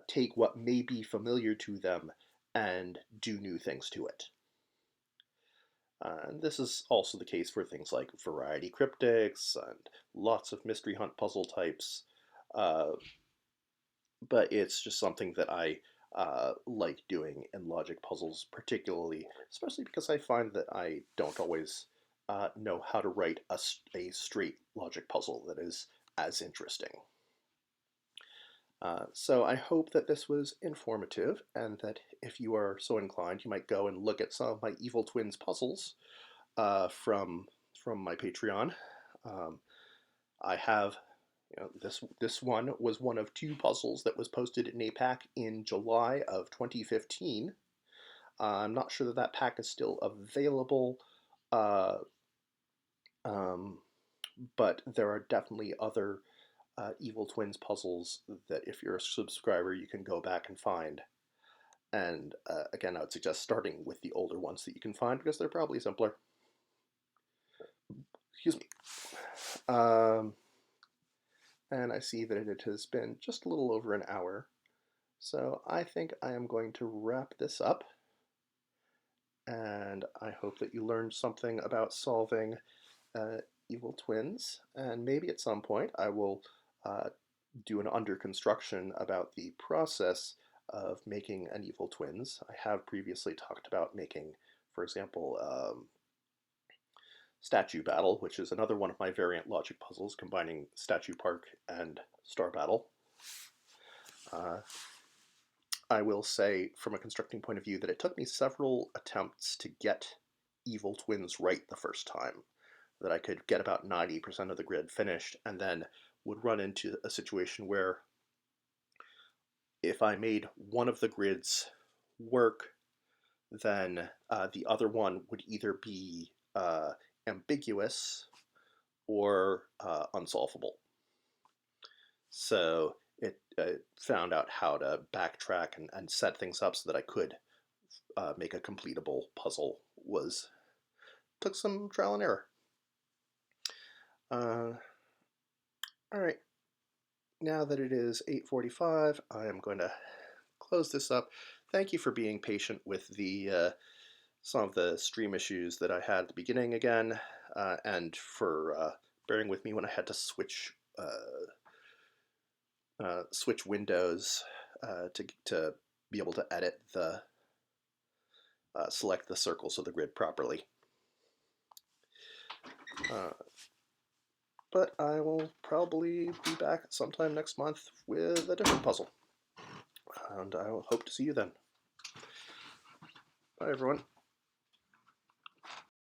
take what may be familiar to them and do new things to it. And this is also the case for things like variety cryptics and lots of mystery hunt puzzle types. But it's just something that I like doing in logic puzzles, particularly, especially because I find that I don't always know how to write a straight logic puzzle that is as interesting. So I hope that this was informative, and that if you are so inclined, you might go and look at some of my Evil Twins puzzles from my Patreon. I have, this one was one of two puzzles that was posted in a pack in July of 2015. I'm not sure that pack is still available, uh, but there are definitely other Evil Twins puzzles that if you're a subscriber you can go back and find. And again, I would suggest starting with the older ones that you can find because they're probably simpler. Excuse me. And I see that it has been just a little over an hour. So I think I am going to wrap this up. And I hope that you learned something about solving Evil Twins. And maybe at some point I will do an under construction about the process of making an Evil Twins. I have previously talked about making, for example, Statue Battle, which is another one of my variant logic puzzles combining Statue Park and Star Battle. I will say, from a constructing point of view, that it took me several attempts to get Evil Twins right the first time. That I could get about 90% of the grid finished, and then would run into a situation where if I made one of the grids work, then the other one would either be ambiguous or unsolvable. So it found out how to backtrack and set things up so that I could make a completable puzzle. Took some trial and error. All right. Now that it is 8:45, I am going to close this up. Thank you for being patient with the some of the stream issues that I had at the beginning again, and for bearing with me when I had to switch windows to be able to edit select the circles of the grid properly. But I will probably be back sometime next month with a different puzzle. And I will hope to see you then. Bye, everyone.